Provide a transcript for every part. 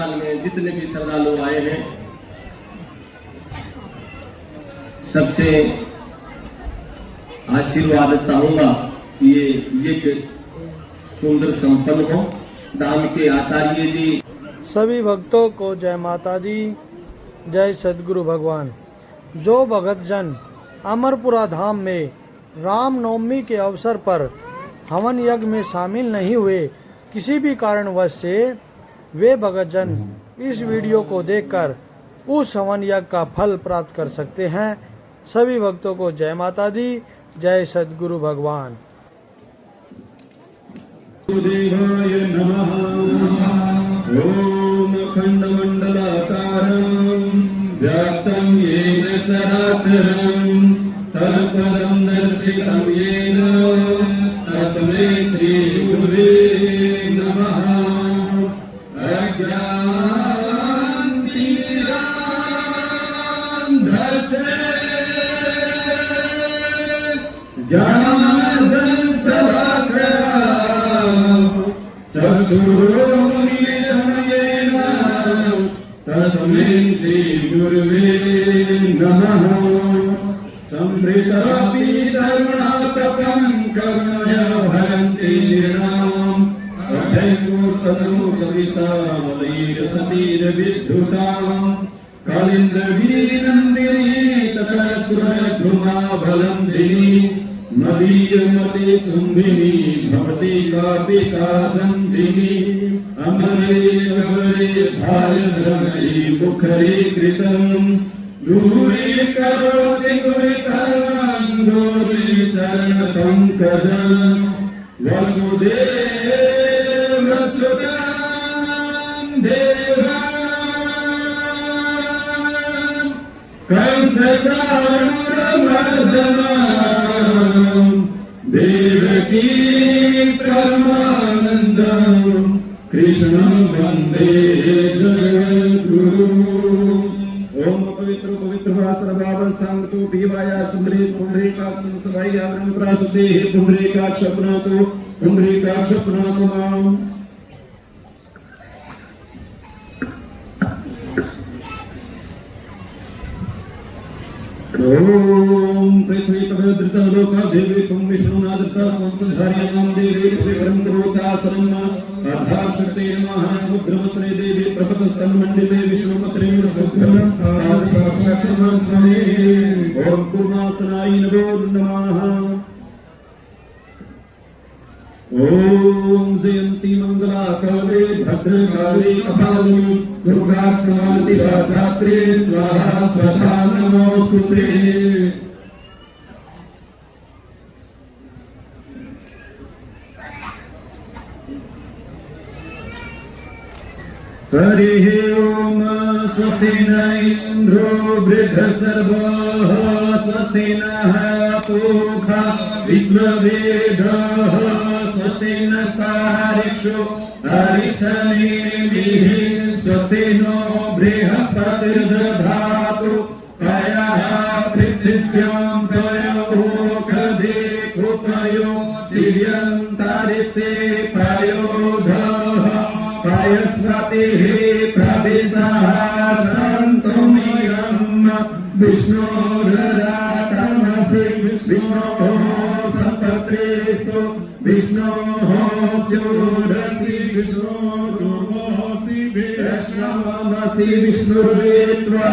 पंडाल में जितने भी श्रद्धालु आए हैं सबसे आशीर्वाद चाहूंगा कि ये यज्ञ सुंदर संपन्न हो। धाम के आचार्य जी सभी भक्तों को जय माता दी, जय सद्गुरु भगवान। जो भगत जन अमरपुरा धाम में रामनवमी के अवसर पर हवन यज्ञ में शामिल नहीं हुए, किसी भी कारणवश से, वे भगत जन इस वीडियो को देखकर उस हवन यज्ञ का फल प्राप्त कर सकते हैं। सभी भक्तों को जय माता दी, जय सद्गुरु भगवान। देवाय नमः। ओम अखंड मंडलाकारं व्याप्तं येन चराचरं तत्पदं दर्शितं येन तस्मै श्री गुरुवे नमः। ज्ञानांजन शलाकया चक्षुरुन्मीलितं येन तस्मै श्री गुरुवे नमः। संवृतपीतरुणातपं करुणया हरन्ति नृणाम् अभयङ्कूर्तमूर्तविशालैरसतीरविद्धुताम् कालिन्दगिरिनन्दिनी ततस्रुमद्रुमाभलन्दिनी मदीयमते चुम्बिनी भवती कापिकादन्दिनी अमरे कवरे भालभ्रमरे मुखरे कृतम् दूरे करोति दुरितरं दूरे चरणपङ्कजम् वसुदेव सुतं देवं कंसचाणूरमर्दनं देवकी परमानन्दं कृष्णं वन्दे जगद्गुरुम्। ओम पवित्र पवित्र सर्वावस्थां तो पीवाया समृत पुंडरीकाक्षं सभाई आवरणत्रा सुचे हे पुंडरीकाक्ष प्रणतो पुंडरीकाक्ष प्रणतो मां। ओम पृथ्वी तवधृत लोका देवी तुम विष्णुनादृता पंचधार्याणां देवी विक्रम करोचासनं आधारशक्ते नमः। समुद्रवस्रे देवी प्रपतस्तन्मण्डिते विष्णुपत्रे साक्षात्स्मरे ओम पूर्णासनाय नमो नमः। ओम जयंती मंगला काले भद्रकाली कपालिनी दुर्गा क्षमा शिवा धात्री स्वाहा स्वधा नमोस्तुते। हरिः ओम स्वस्ति न इंद्रो वृद्धसर्वः स्वस्ति नः पूषा विश्ववेदः स्वस्ति नस्तारिषु अरिष्टनेमिः स्वस्ति नो बृहस्पतिर्दधातु पयः पृथिव्यां पयोखदे कुपयो दिव्यन्तरिक्षे पयोधः पयस्वतिः प्रविशः सन्तुमिरं विष्णोर्रातमसि विष्णोः सम्पत्रेस्तु विष्णोः स्योरसि विष्णोर्दुर्मोऽसि वैष्णवमसि विष्णुर्वेत्वा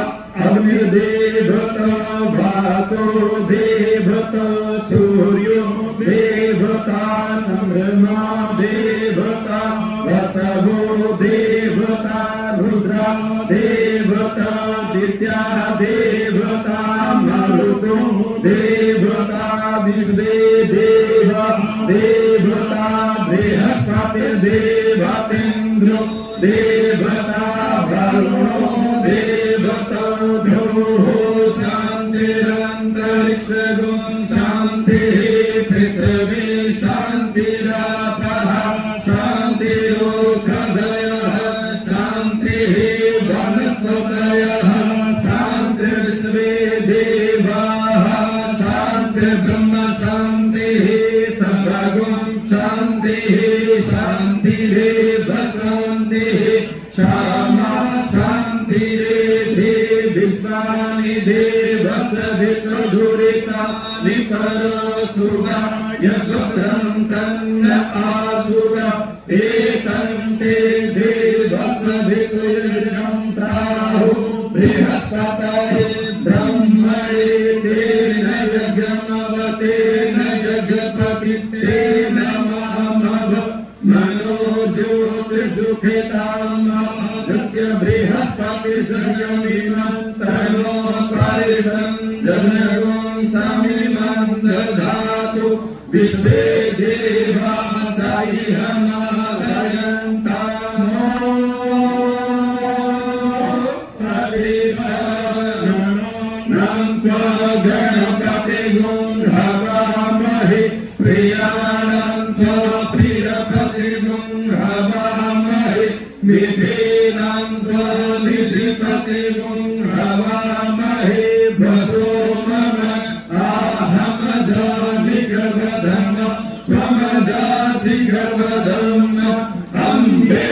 अग्निर्देवता वातो देवता सूर्यो देवता चन्द्रमा देवता वसवो देवता रुद्रा देवता दित्या देवता मरुतो देवता विश्वे देवा देवता बृहस्पतिर्देवतेन्द्रो देवता वरुणो देवता ध्रुवो शान्तिरन्तरिक्षगुं शान्तिः पृथिवी शान्तिरापः शान्तिरोषधयः शान्तिः वनस्पतयः शान्तिर्विश्वे देवाः शान्तिर्ब्रह्म शान्तिः सर्वगुं शान्तिः शान्तिरेव शान्तिः श्यामा देवस वितधुरिता निपर सुगा यज्ञं तन्न आसुरा एतन्ते देवस वितुर्जं प्राहु बृहस्पतये ब्रह्मणे तेन यज्ञमवते न जगपति तेन मामव मनो ज्योतिर्दुःखितामादस्य बृहस्पतिर्यमिनं तनो परिषं जगन्गुं समिमं दधातु विश्वे देवा सायहमादयन्तामो गणपतिगुं हवामहे प्रियाणं प्रियपतिगुं हवामहे विधीनां निधिपतिगुं हवामहे वसो मम आहमदामि गर्वधम प्रमदासि गर्वधम अम्बे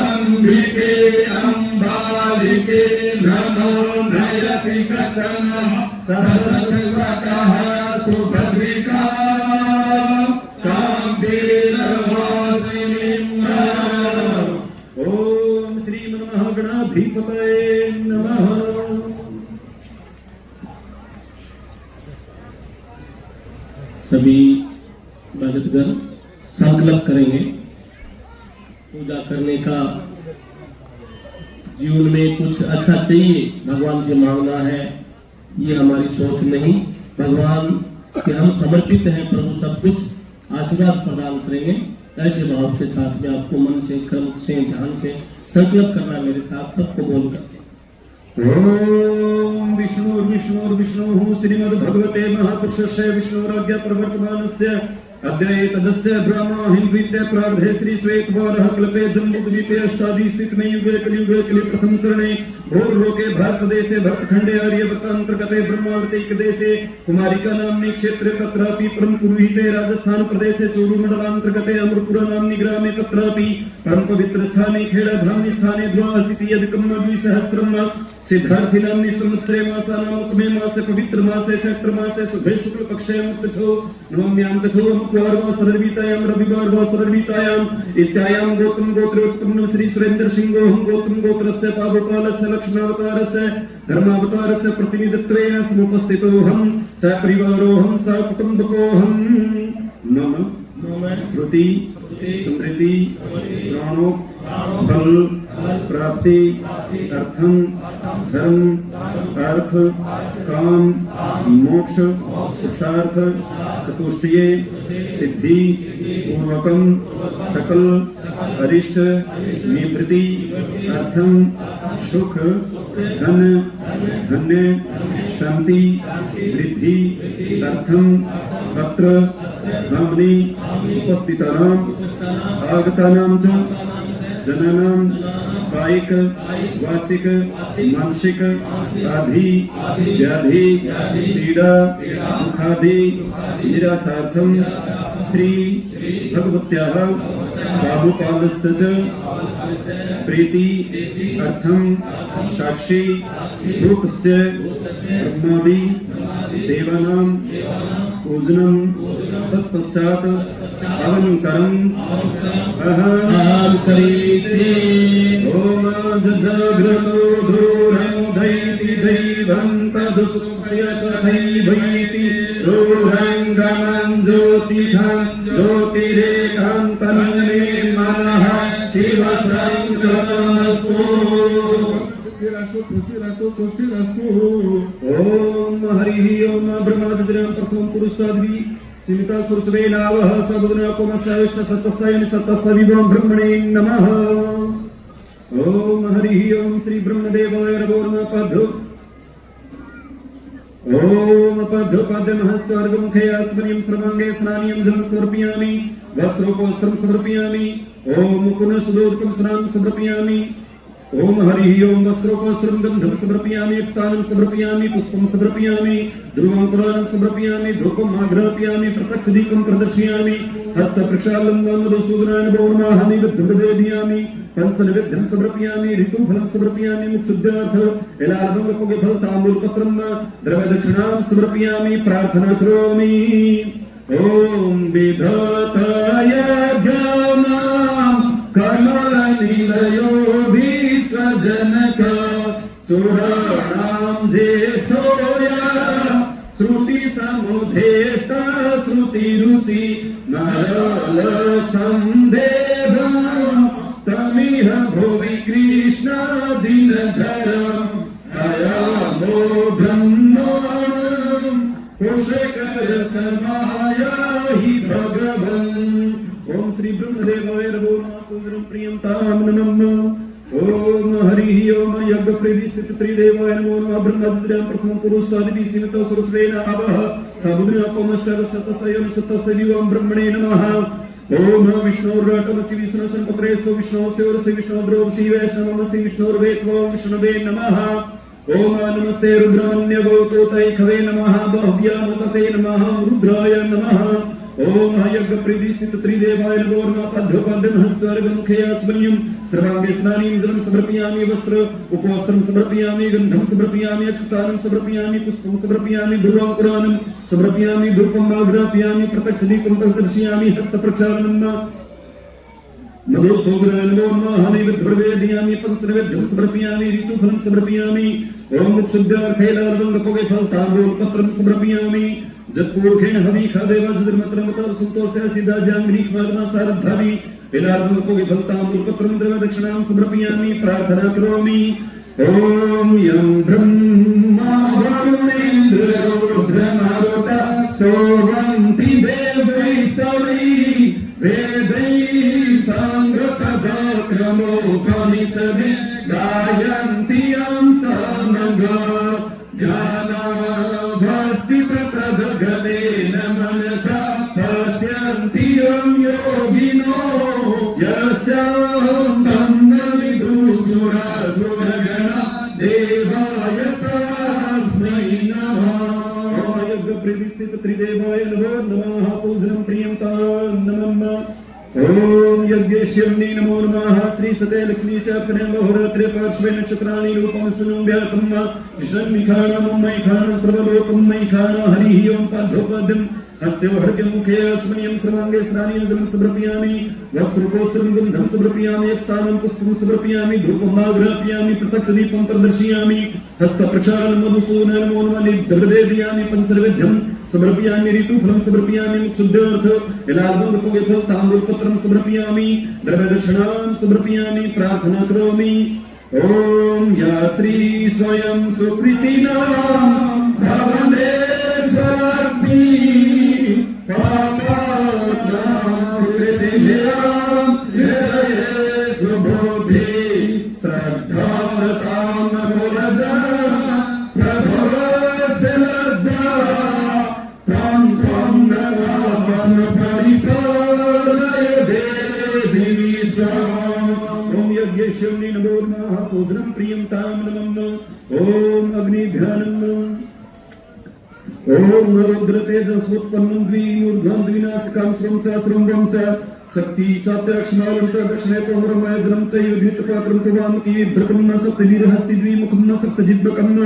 अम्बिके अम्बालिके नमो नयति कसनः सहस्रसकः सुभद्रिका काम्बेन वासिनीं ओम श्री महागणाधिपतये नमः। सभी भगतगण संकल्प करेंगे। पूजा करने का जीवन में कुछ अच्छा चाहिए, भगवान से मांगना है, ये हमारी सोच नहीं। भगवान के हम समर्पित हैं, प्रभु सब कुछ आशीर्वाद प्रदान करेंगे। ऐसे भाव के साथ में आपको मन से, कर्म से, ध्यान से संकल्प करना, मेरे साथ सबको बोल करते। ओम विष्णुर्विष्णुर्विष्णुः श्रीमद्भगवते महापुरुषस्य विष्णुराज्ञा प्रवर्तमानस्य अद्वैतदस्य ब्रह्माहिन्द्वित्य प्रार्धे श्री श्वेतवारः कल्पे जम्बूद्वीपे अष्टादि स्थितमे युगे कलियुगे कलि प्रथम शरणे भूर्लोके भारतदेशे भरतखण्डे आर्यवर्तान्तर्गते ब्रह्मावर्तिक देशे कुमारिका नाम्नि क्षेत्रे तत्रापि परम पुरोहिते राजस्थान प्रदेशे चूरुमण्डलान्तर्गते अमरपुरा नाम्नि ग्रामे तत्रापि परम पवित्र स्थाने खेड़ाधाम्नि स्थाने द्वादशीत्यधिकं द्विसहस्रम् सिद्धार्थी नाम्नि संवत्सरे मासानामुत्तमे मासे पवित्र मासे चैत्र मासे शुभे शुक्ल पक्षे मुक्तथो नवम्यां तथो अमुक्वार्वा सरर्वितायां रविवार्वा सरर्वितायां इत्यायां गोत्रं गोत्रोत्तमं श्री सुरेंद्र सिंहोऽहं गोत्रं गोत्रस्य पावपालस्य लक्ष्मणावतारस्य धर्मावतारस्य प्रतिनिधित्वेन समुपस्थितोऽहं सपरिवारोऽहं सकुटुम्बकोऽहं नमः श्रुति समृद्धि प्राणो फल प्राप्ति अर्थम धर्म अर्थ काम मोक्ष पुरुषार्थ चतुष्टये सिद्धि पूर्वकम सकल अरिष्ट निवृत्ति अर्थम सुख धन धन्य शांति वृद्धि अर्थम अत्र ब्राह्मणी उपस्थितानां आगतानां च जनानां कायिक वाचिक मानसिक आदि व्याधि पीड़ा दुखादि निरासार्थं श्री भगवत्याः बाहुपालस्य च प्रीति अर्थं साक्षी भूतस्य ब्रह्मादि देवानां पूजनं तत्पश्चात् अलंकारं अहं करिष्ये। ओम जजाग्रतो धूरं दैति दैवं तदुसुक्षयतथैवैति धूरं गमं ज्योतिषं ज्योतिरेकान्तं निर्मलः शिवसंकल्पमस्तु। ओम हरि ओम ब्रह्मद्रं प्रथम पुरुषादि सीमिता सुरतवे नावः सबुद्रकोमस्यविष्ट सतस्यन सतस्विवं ब्रह्मणे नमः। ओम हरि ओम श्री ब्रह्मदेवाय नमः। पद्ध ओम पद्ध पद्महस्तार्घमुखे आचमनीयं सर्वांगे स्नानीयं जलं समर्पयामि वस्त्रोपवस्त्रं समर्पयामि। ओम पुनः सुदोदकं स्नानं समर्पयामि। ओम हरि ओम वस्त्रोपवस्त्रं गन्धं समर्पयामि स्थानं समर्पयामि पुष्पं समर्पयामि ध्रुवं पुराणं समर्पयामि धूपम् आघ्रापयामि प्रत्यक्षदीपं प्रदर्शयामि हस्तप्रक्षालनं मधुसूदनाय नमो नमः नैवेद्यं प्रददामि पंचनैवेद्यं समर्पयामि ऋतुफलं समर्पयामि मुक्षुद्धार्थ एलार्धं गपोगे फल ताम्बूलपत्रं द्रव्यदक्षिणां समर्पयामि प्रार्थना करोमि ओम विधाताय ज्ञानां कमलनिलयो विसर्जनक सुराणां ज्येष्ठोया श्रुति समुदेष्ट श्रुति ऋषि नरल संदेव तमिह भुवि कृष्ण जिनधर अयामो ब्रह्माणं कुशकर समाया हि भगवन् ओम श्री ब्रह्मदेवाय नमो नमः प्रियंतां नमः ओम हरि ओम यज्ञ प्रतिष्ठित त्रिदेवाय नमो नमः ब्रह्मद्रं प्रथम पुरुषादिति सीमित सुरस्वेन अवह समुद्र अपमष्टर शतसयं शतसविवं ब्रह्मणे नमः ओम विष्णुर्राटमसि विष्णु संपत्रेस्तु विष्णुस्य श्री विष्णुद्रोवसि वैष्णवमसि विष्णुर्वेत्वं विष्णवे नमः ओम नमस्ते रुद्रमन्य गौतोतैखवे नमः बाह्व्यामतते नमः रुद्राय नमः ओम यज्ञ प्रतिष्ठित त्रिदेवाय नमो नमः पद्मपद्म हस्तार्घमुखे अस्मन्यं सर्वांगे स्नानीं जलं समर्पयामि वस्त्र उपवस्त्रं समर्पयामि गन्धं समर्पयामि अक्षतानं समर्पयामि पुष्पं समर्पयामि दुर्वांकुरानं समर्पयामि धूपं आघ्रापयामि प्रत्यक्षदीपं दर्शयामि हस्तप्रक्षालनं मधुसूदनाय नमो नमः नैवेद्यं पंचनैवेद्यं समर्पयामि ऋतुफलं समर्पयामि ओम शुद्धार्थे लालवं गपोगे फल ताम्बूलपत्रं समर्पयामि जत्पूर्खेण हवि खादेव जद्रमत्रमतर संतोषय सिद्धा जांघ्री खवर्ना सारद्धावि वेलार्धं गपोगे फल ताम्बूलपत्रं द्रव्यदक्षिणां समर्पयामि प्रार्थना करोमि ओम यं ब्रह्मा वरुणेन्द्रो रुद्रमारुता सोवन्ति देवैस्तवै वेदैः साङ्गपदक्रमोपनिषदि गायन्ति यं सामगा ज्ञानावस्थितप्रभगलेन मनसा पश्यन्ति यं योगिनो यस्यां तं न विदुषुरासुरगणा देवाय तस्मै नमः यज्ञ प्रतिष्ठित त्रिदेवाय नमो नमः पूजनं प्रियंतां नमः ओम यज्ञेश्वरने नमो नमः श्री सते लक्ष्मी चक्रे महोरात्रे पार्श्वे नक्षत्राणि रूपं सुनुव्यातं विष्णुमिखाणं मैखाणं सर्वलोकं मैखाणं हरिः ओम पद्मपदं हस्ते हर्गं मुखे अस्मन्यं सर्वांगे स्नानीं जलं समर्पयामि वस्त्रोपस्त्रं गन्धं समर्पयामि स्थानं पुष्पं समर्पयामि धूपं आघ्रापयामि प्रत्यक्षदीपं प्रदर्शयामि हस्तप्रक्षालनं मधुसूदनाय नमो नमः द्रव्यदेव्यामि पंचनैवेद्यं समर्पयामि ऋतुफलं समर्पयामि मुक्षुद्धार्थ एलार्धं गपोगे फल ताम्बूलपत्रं समर्पयामि द्रव्यदक्षिणां समर्पयामि प्रार्थना करोमि ओम या श्री स्वयं सुकृतिना भवने स्वस्ति पापानां कृतिभ्यां हृदये सुबोधि श्रद्धा सामगुणजा प्रभवस्य लज्जा तं तं नवासन परिपालय देवी विश्वम् ओम यज्ञेश्वरने नमो नमः पूजनं प्रियंतां नमः ओम अग्निध्यानम् ओम रुद्र तेजस्वत्पन्नं द्विमूर्ध्वं द्विनासिकां स्रवं च शक्ति चाप्याक्षमालं च दक्षिणे तोमरमयजनं चैव द्वितपात्रं तु वामकी भृतं न सप्तवीरहस्ति द्विमुखं न सप्तजिह्वकं न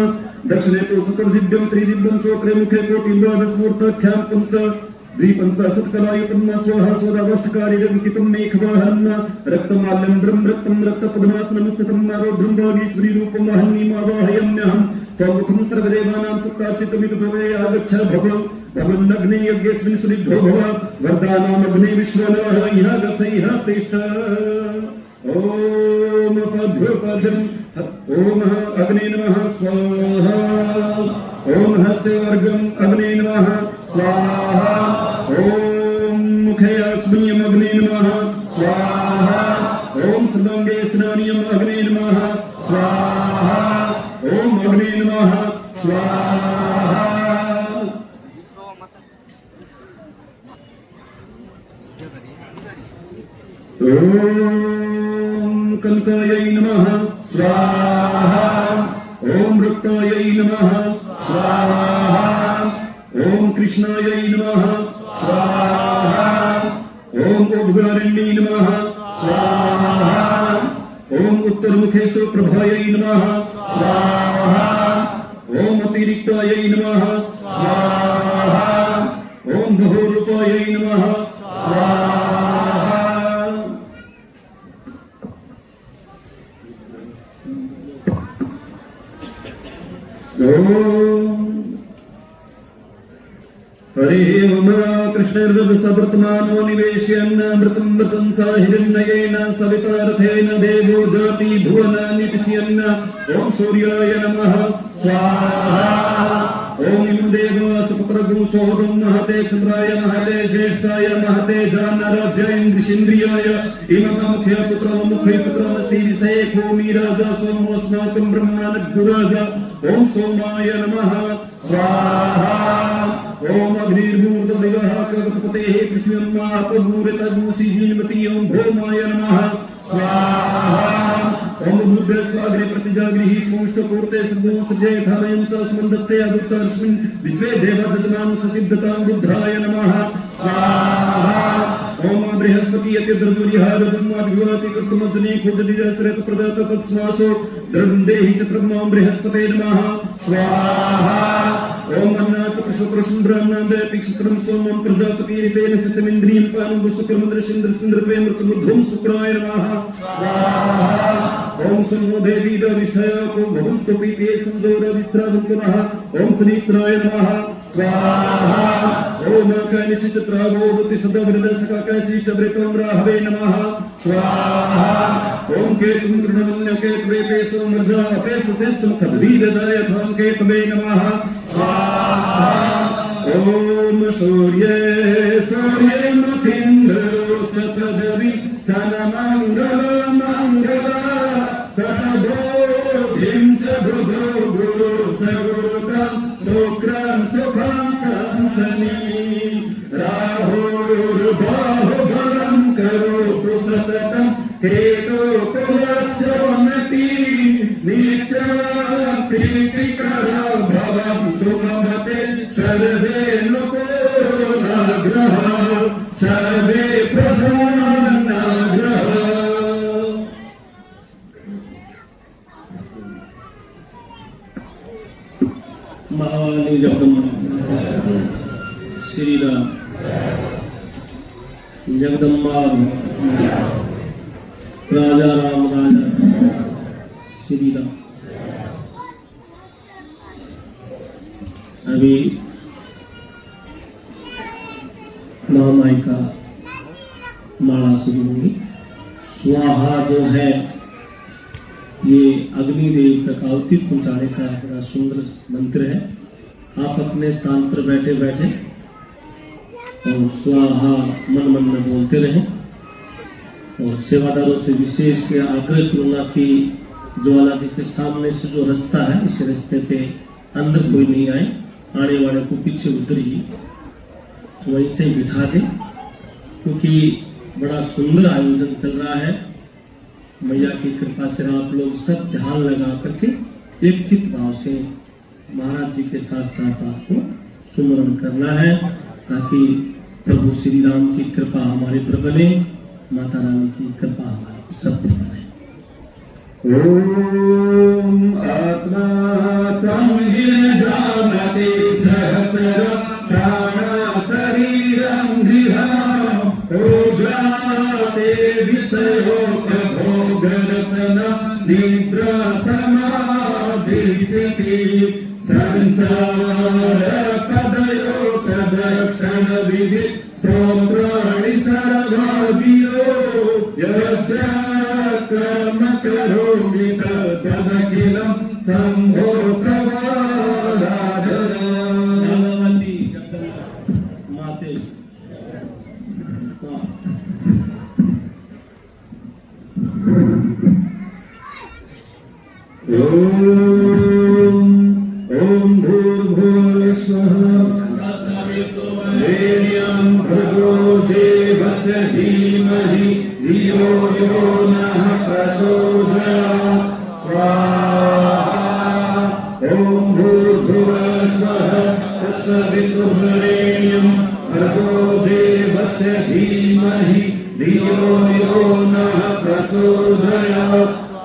दक्षिणे तु चतुर्जिह्वं त्रिजिह्वं चोक्रे मुखे कोटिद्वादशमूर्ताख्यां पंच द्विपंचाशत्कलायुतं न स्वाहा स्वदावष्टकारिदंकितं मेघवाहनं रक्तमाल्यं ब्रह्म रक्तं रक्तपद्मासनं स्थितं रौद्रं वागीश्वरी रूपं अहन्नीमावाहयाम्यहं त्वमुखं सर्वदेवानां सत्तार्चितमिति भवे आगच्छ भव भवन्नग्ने यज्ञेऽस्मिन् सुनिद्धो भव वर्धानामग्ने विश्वनाः इह गच्छ इह तिष्ठ ओम पद्मपदं ओम अग्ने नमः स्वाहा ओम हस्तवर्गं अग्ने नमः स्वाहा ओम मुखे अस्मन्यं अग्ने नमः स्वाहा ओम सर्वांगे स्नानीयं अग्ने नमः स्वाहा ओम अग्ने नमः स्वाहा ओम कनकायै नमः स्वाहा ओम रक्तायै नमः स्वाहा ओम कृष्णायै नमः स्वाहा ओम उद्गारिण्यै नमः स्वाहा ओम उत्तरमुखेषु प्रभायै नमः स्वाहा ओम अतिरिक्तायै नमः स्वाहा ओम बहुरूपायै नमः स्वाहा ओम हरे ओम कृष्णर्दसवर्तमानो निवेशयन् अमृतं मृतं स हिरण्मयेन सवितार्थेन देवो जाति भुवनानि पिशयन् ओम सूर्याय नमः स्वाहा ओम इमं देवो सुपुत्रगुं सोदं महते चन्द्राय महते ज्येष्ठाय महते जानराज्येन्द्रियाय इमं मुख्यपुत्रं मुख्यपुत्रं सीविषये भूमि राजा सोमोऽस्माकं ब्रह्माणगुराजा ओम सोमाय नमः स्वाहा ओम अग्निर्मूर्धदेवः कगतपतेः पृथिव्यम्मापमूर्तगुंसीजीन्मति ओम भौमाय नमः स्वाहा ओम बुद्धस्वाग्रे प्रतिजाग्रिः पुष्टपूर्ते सद्गुं सृजय धारयं च स्मन्दत्ते अदुत्तरस्मिन् विश्वे देवदत्तमानं ससिद्धतां बुद्धाय नमः स्वाहा ओम बृहस्पति अत्यद्रदुर्यः दद्मादिवाति कर्तुमज्जने खुददिरसरत प्रदत्त तत्स्मासो द्रवन्देहि चत्रमां बृहस्पते नमः स्वाहा ओम अन्नात प्रशुक्रशं ब्रह्मांडे पिक्षत्रं सोमं प्रजापतिरितेन सत्यमिन्द्रियं पानं सुक्रमद्रशिन्द्रसिन्द्रपे मृतमुद्धं शुक्राय नमः स्वाहा ओम समो देवी दविष्ठय को भवन्तु पीते संदोर विश्रावन्तु नः ओम शनीश्वराय नमः स्वाहा ओम कैनिशिचत्रावोदति सदवृदसकाकशिष्टवृतं राहवे नमः स्वाहा ओम केतुं तृणवन्य केतवे पेशो मर्जा अपेशसे सुखदीददाय धाम केतवे नमः स्वाहा ओम सूर्ये सूर्यमुखिन्दरो सपदवि सनमङ्गल मङ्गल सदबोधिं च बुधो गुरु सगुरुतं शुक्रं सुखं संसनि राहुर्बाहुबलं करोतु सततं केतो कुलस्योन्नति नित्यं प्रीतिकरो भवन्तु ममते सर्वे नुकोलाग्रह सर्वे प्रसन्नाग्रह महावाणी जगदम्बा श्री राम जगदम्बा राजा राम राजा श्री राम। अभी महामाई का माला शुरू होगी। स्वाहा जो है ये अग्निदेव तक आहुति पहुंचाने का बड़ा सुंदर मंत्र है। आप अपने स्थान पर बैठे बैठे और स्वाहा मन मन में बोलते रहें और सेवादारों से विशेष आग्रह करूंगा कि ज्वाला जी के सामने से जो रास्ता है इस रास्ते पे अंदर कोई नहीं आए, आने वाले को पीछे उधर ही वहीं से बिठा दें, क्योंकि बड़ा सुंदर आयोजन चल रहा है। मैया की कृपा से आप लोग सब ध्यान लगा करके एक चित्त भाव से महाराज जी के साथ साथ आपको सुमरन करना है, ताकि प्रभु श्री राम की कृपा हमारे पर बने, माता रानी की कृपा हमारे सब पर बने। ओम आत्मा तम जानते सहस्र प्राणा शरीरं गृहा ओजाते विषयोपभोगरचना निद्रा समाधि स्थिति संसार पदयो प्रदक्षिण विधि सौप्राणि सर्वादियो यद्रा कर्म करोमि तदखिलं शम्भो सर्वाराधना। भगवती जगदम्बा माते ओम भूर्भुवस्सुः तत्सवितुर्वरेण्यं भर्गो देवस्य धीमहि धियो यो नः प्रचोदयात् स्वाहा ओम भूर्भुवस्सुः तत्सवितुर्वरेण्यं भर्गो देवस्य धीमहि धियो यो नः प्रचोदयात्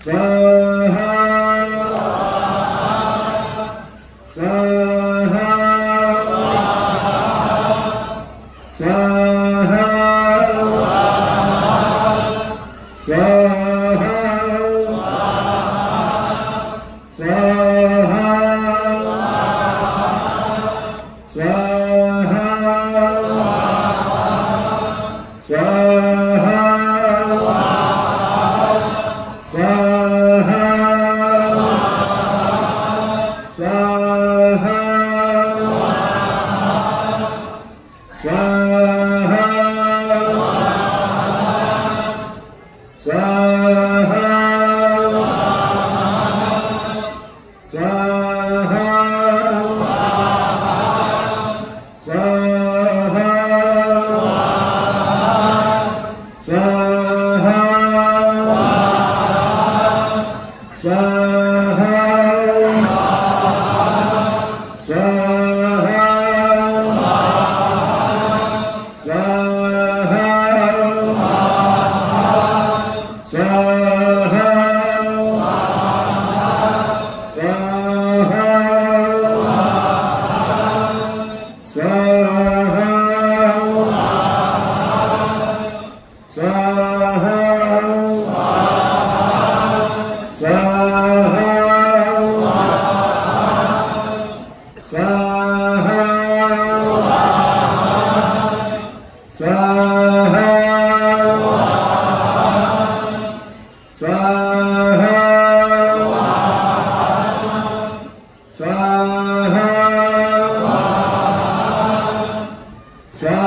स्वाहा स्वाहा स्वाहा स्वाहा स्वाहा स्वाहा स्वाहा स्वाहा स्वाहा स्वाहा स्वाहा स्वाहा स्वाहा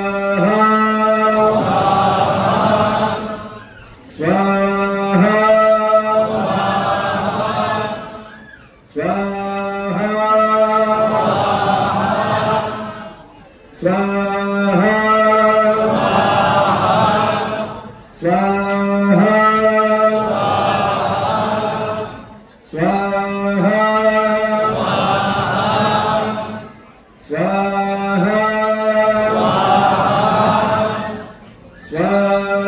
स्वाहा स्वाहा स्वाहा स्वाहा स्वाहा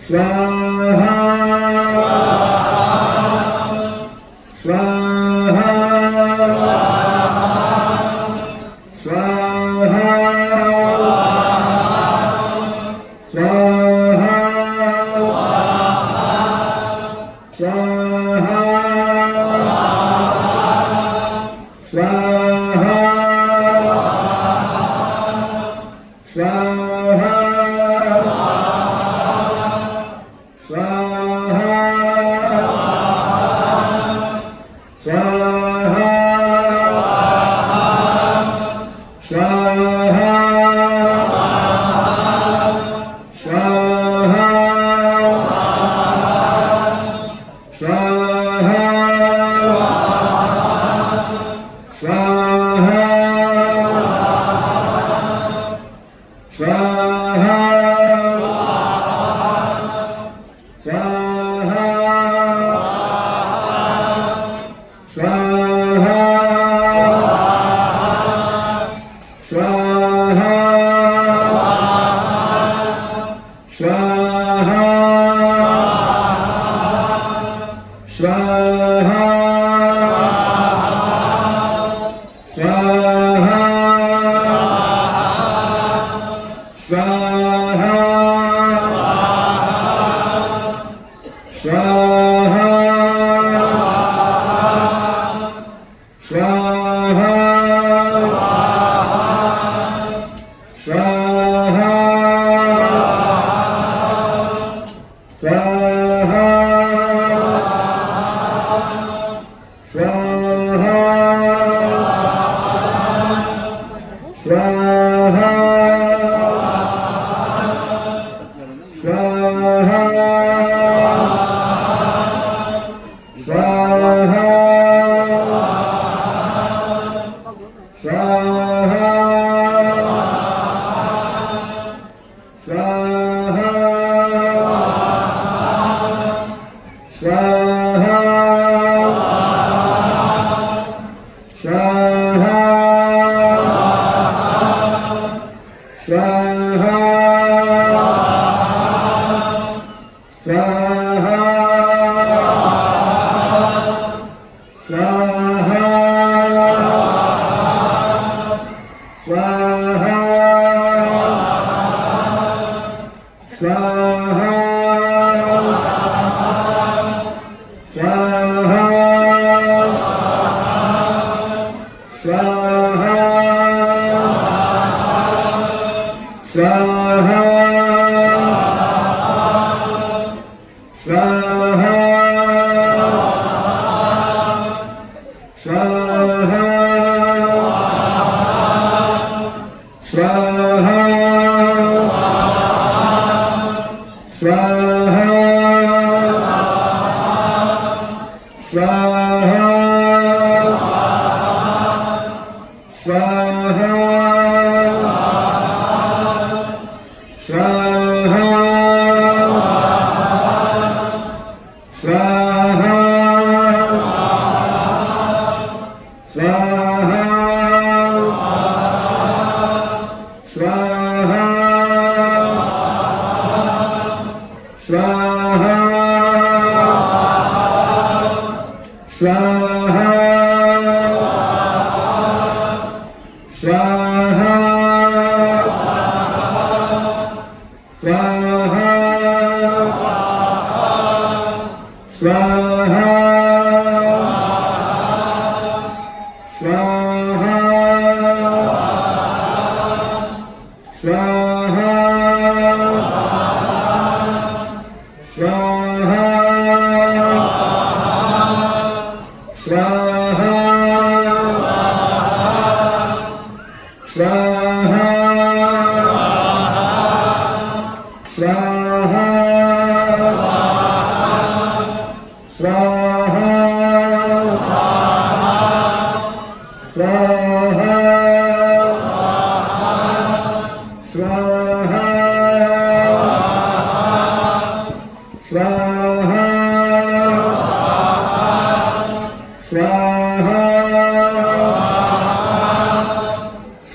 स्वाहा स्वाहा स्वाहा स्वाहा स्वाहा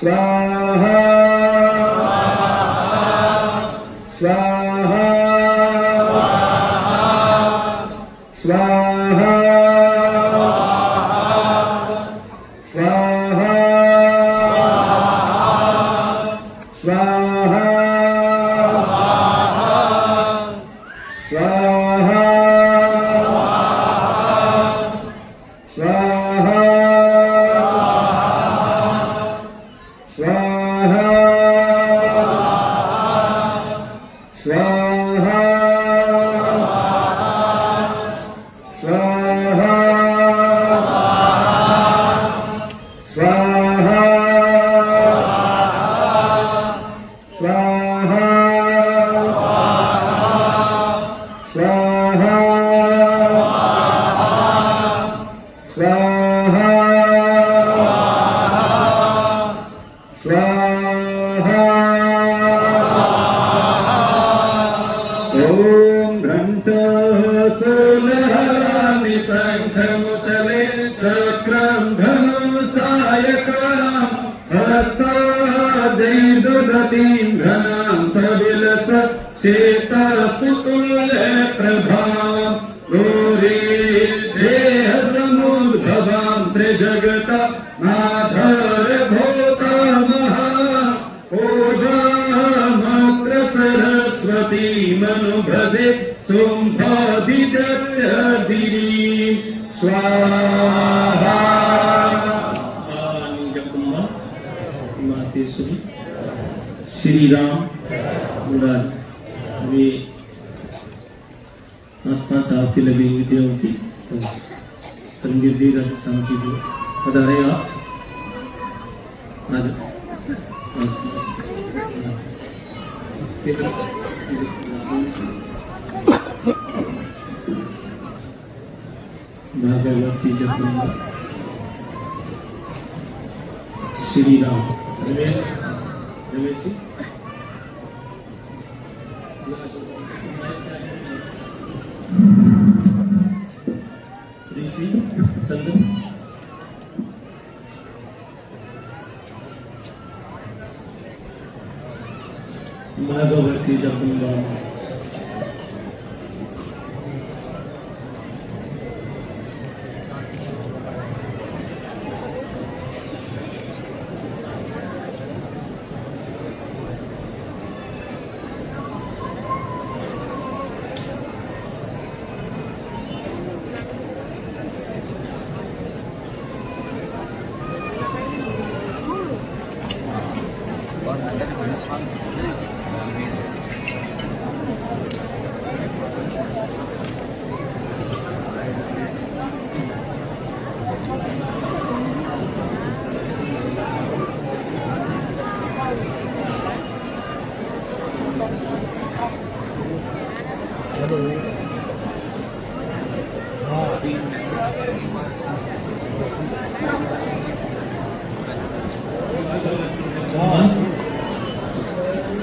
स्वाहा स्वाहा स्वाहा स्वाहा स्वाहा स्वाहा स्वाहा स्वाहा स्वाहा स्वाहा स्वाहा स्वाहा स्वाहा स्वाहा स्वाहा स्वाहा ओम घंटासोलहनि शंखमुसले चक्रं धनुषायकरं हस्ताजैर्दधतीं घनां तविलस शेतास्तुतुल्यप्रभां गौरीर्देहसमुद्भवां त्रिजगत नाधारभूतामहा ओदामत्र सरस्वती मनुभजे शुम्भादित्यदिनी स्वाहा जगदम्बा मातेश्वरी श्री राम मुरारी वे 5 आरती लगेंगी देवों की। तो तरंगीर जी राजस्थान की जो पधारे आप आज भागवती जगदम्बा श्री राम रमेश जी ऋषि चंदन भागवती जगदम्बा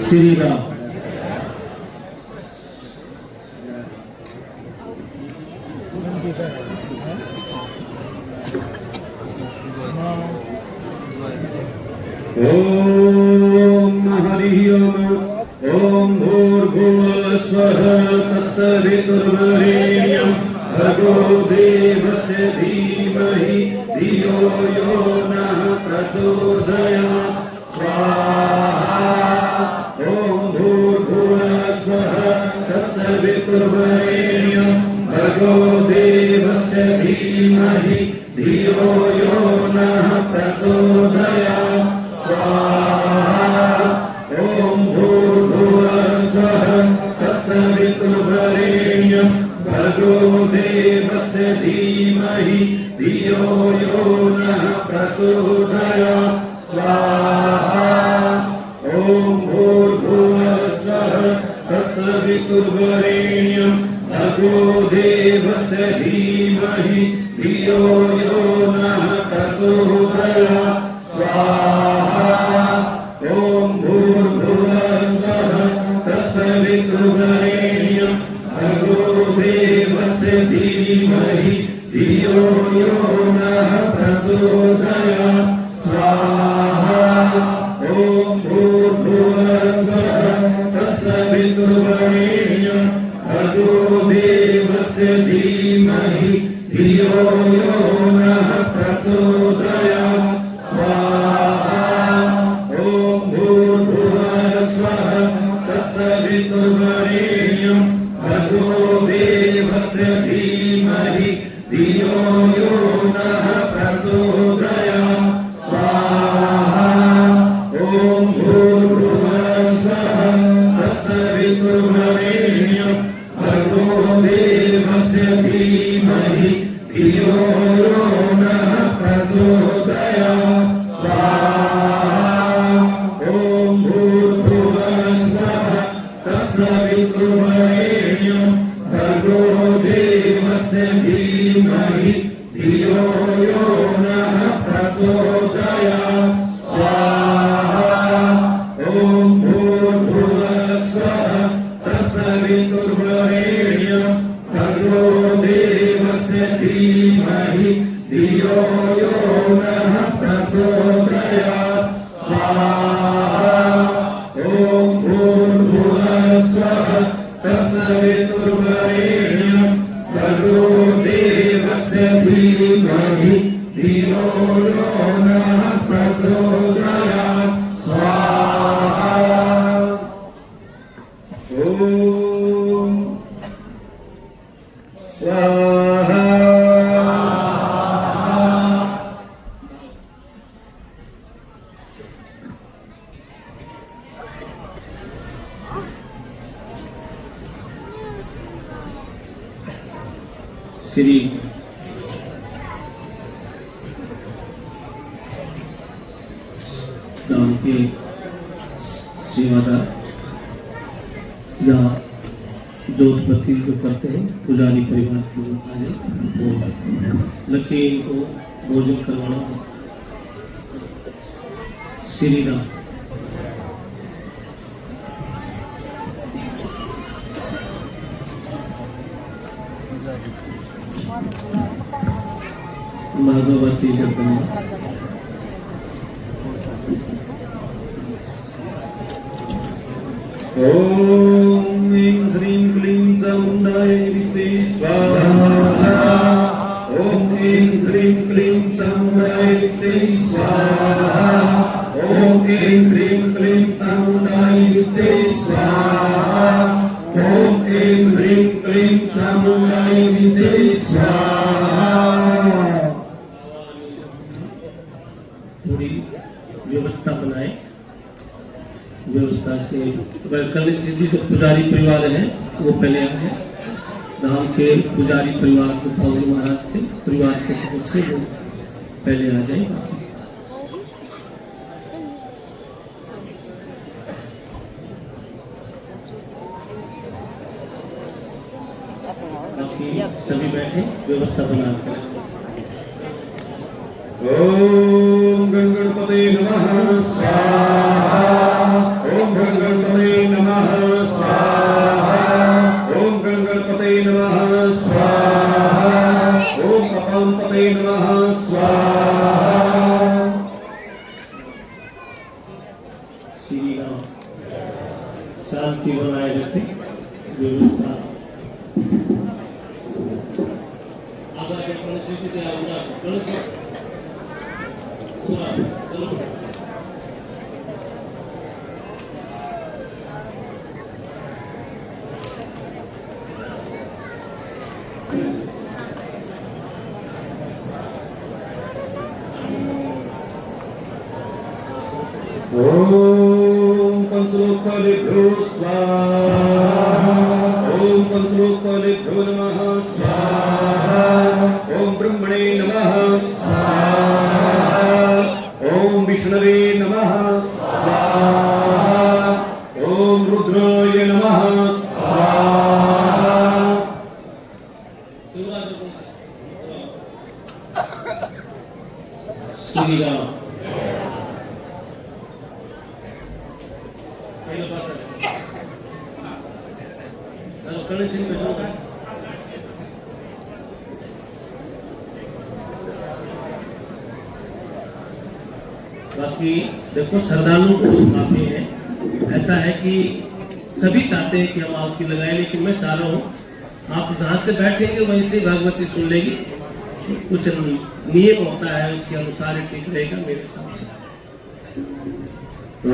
श्री राम ओम हरि ओम भूर्भुवस्वः तत्सवितुर्वरेण्यं भर्गो देवस्य धीमहि धियो यो नः प्रचोदयात् स्वाहा ओम भूर्भुवस्वः तत्सवितुर्वरेण्यं भर्गो देवस्य धीमहि धियो यो नः प्रचोदयात् स्वाहा ओम भूर्भुवस्वः तत्सवितुर्वरेण्यं भर्गो देवस्य धीमहि धियो यो नः प्रचोदयात् स्वाहा ओम भूर्भुवस्वः तत्सवितुर्वरेण्यं भर्गो देवस्य धीमहि धियो यो नः प्रचोदयात् स्वाहा ओम भूर्भुवस्वः तत्सवितुर्वरेण्यं भर्गो देवस्य धीमहि धियो यो नः प्रचोदयात् स्वाहा ओम भूर्भुवस्वः तत्सवितुर्वरेण्यं भर्गो देवस्य देवस्य धीमहि धियो यो नः प्रचोदयात् स्वाहा ॐ भूर्भुवः स्वः तत्सवितुर्वरेण्यं भर्गो देवस्य धीमहि धियो यो नः प्रचोदयात् स्वाहा ॐ भूर्भुवः स्वः तत्सवितुर्वरेण्यं भर्गो देवस्य धीमहि धियो यो नः प्रचोदयात् स्वाहा ॐ भूर्भुवः स्वः तत्सवितुर्वरेण्यं भर्गो देवस्य धीमहि धियो यो नः प्रचोदयात् स्वाहा ॐ भूर्भुवः स्वः तत्सवितुर्वरेण्यं भर्गो देवस्य धीमहि धियो यो नः प्रचोदयात् स्वाहा ॐ भूर्भुवः स्वः तत्सवितुर्वरेण्यं भर्गो देवस्य धीमहि धियो यो नः प्रचोदयात् स्वाहा ॐ स्वाहा श्री राम के सेवादार या जोधपति जो करते हैं पुजारी परिवार के लोग आ जाए वो लगे इनको भोजन करवाना है। श्री राम भागवती शब्द ॐ ह्रीं ह्रीं क्लीं चामुण्डाय विचे स्वाहा ॐ ह्रीं ह्रीं क्लीं चामुण्डाय विचे स्वाहा ॐ ह्रीं ह्रीं क्लीं चामुण्डाय विचे स्वाहा ॐ ह्रीं ह्रीं क्लीं चामुण्डाय विचे स्वाहा थोड़ी व्यवस्था बनाए। व्यवस्था से कल सिद्धि जो पुजारी परिवार है वो पहले आ जाए। धाम के पुजारी परिवार जो पावरी महाराज के परिवार के सदस्य वो पहले आ जाए। बाकी सभी बैठे व्यवस्था बना कर ॐ गणगणपते नमः स्वाहा ॐ गणगणपते नमः स्वाहा ॐ गणगणपते नमः स्वाहा ॐ कपालपते नमः स्वाहा श्री राम शांति बनाए रखे। व्यवस्था आगे गणेश जी के आगे गणेश ॐ पंचलोकपालेभ्यो स्वाहा ॐ पंचलोकपालेभ्यो नमः स्वाहा ॐ ब्रह्मणे नमः स्वाहा ॐ विष्णवे नमः स्वाहा ॐ रुद्राय नमः स्वाहा श्री राम गणेश जी बैठो। बाकी देखो श्रद्धालु बहुत काफी है। ऐसा है कि सभी चाहते हैं कि हम आपकी लगाए, लेकिन मैं चाह रहा हूँ आप जहाँ से बैठेंगे वहीं से भगवती सुन लेगी। कुछ नियम होता है, उसके अनुसार ही ठीक रहेगा मेरे हिसाब से।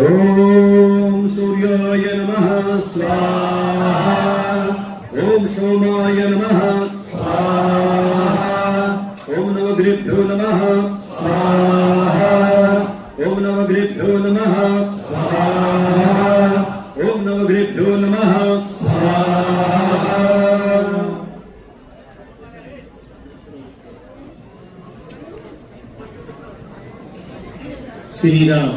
ओम सूर्याय नमः स्वाहा। ओम सोमाय नमः स्वाहा। ओम नवग्रेभ्यो नमः स्वाहा। ओम नवग्रेभ्यो नमः स्वाहा। ओम नवग्रेभ्यो नमः स्वाहा। श्री राम।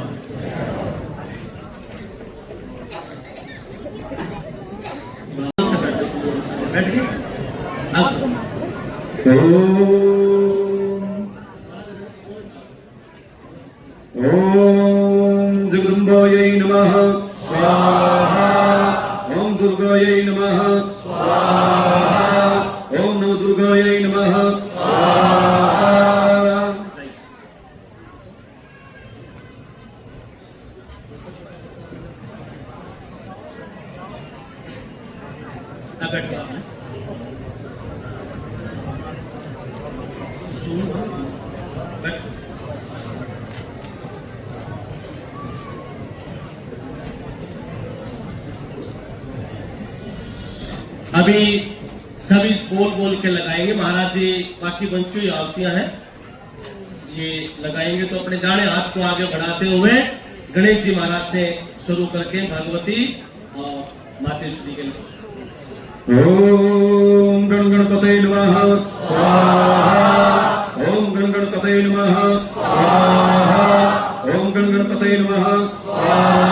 बैठ गए। ओम जगदम्बायै नमः स्वाहा। ओम दुर्गायै नमः स्वाहा। ओम नवदुर्गायै नमः स्वाहा। बैठ गया आपने। बैठ। अभी सभी बोल बोल के लगाएंगे। महाराज जी बाकी बंचू आरतियां हैं, ये लगाएंगे तो अपने दाहिने हाथ को आगे बढ़ाते हुए गणेश जी महाराज से शुरू करके भगवती और मातेश्वरी के लिए। ओम गण गणपतये नमः स्वाहा। ओम गण गणपतये नमः स्वाहा। ओम गण गणपतये नमः स्वाहा।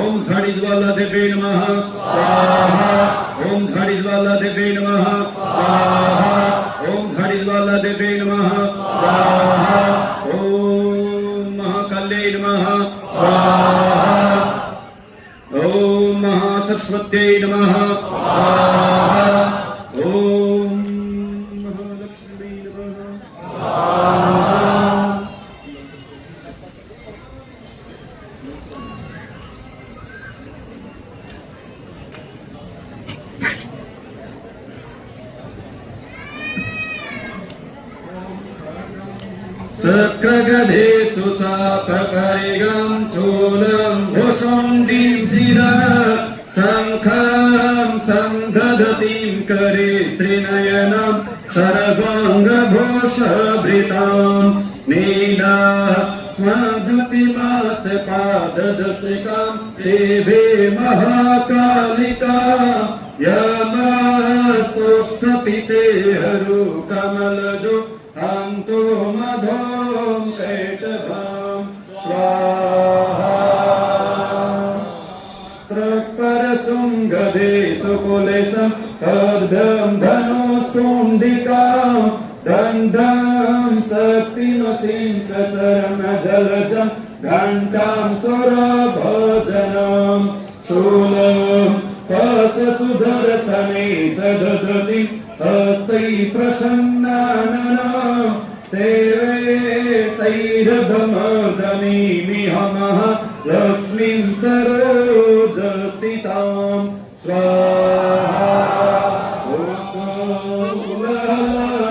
ओम झाड़ी ज्वाला देवे नमः स्वाहा। ओम झाड़ी ज्वाला देवे नमः स्वाहा। ओम झाड़ी ज्वाला देवे नमः स्वाहा। ओम महाकाल्ये नमः स्वाहा। ओम महासरस्वत्यै नमः स्वाहा। ओम महालक्ष्मी नमः स्वाहा। सक्रगधे सुचापकरिगं चूलं भूषुण्डीं शिरः शङ्खं सन्दधतीं करे स्त्रीनयनं शरभाङ्गभूषभृतां नीला स्मदतिमास पाददशकां सेवे महाकालिका यमस्तुप्सति ते हरु कमलजो हन्तो मधों कैटभां स्वाहा। त्रक्परशुङ्गदे सुकुलेशं कर्दं धनुष्कुण्डिकां दण्डं शक्तिमसीं च चरणजलजं घण्टां सुरभजनं शूलं पशुधरसने च दधति हस्तै प्रसन्नानना सेवे सैरभमधमीमिहमः लक्ष्मीं सरोजस्थितां स्वाहा।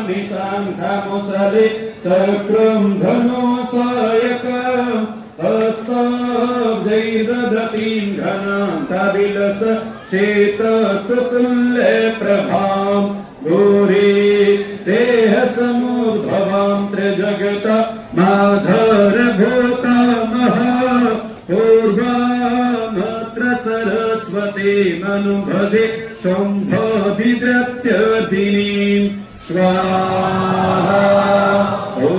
निशाङ्खमुसले चक्रं धनुषायकं हस्ताब्जैर्दधतीं घनान्तविलस चेतस्तुल्यप्रभां गौरी देह समुद्भवां त्रिजगत माधरभूतामः पूर्वामत्र सरस्वती मनुभजे शम्भोधिदत्यधिनीं स्वाहा। ॐ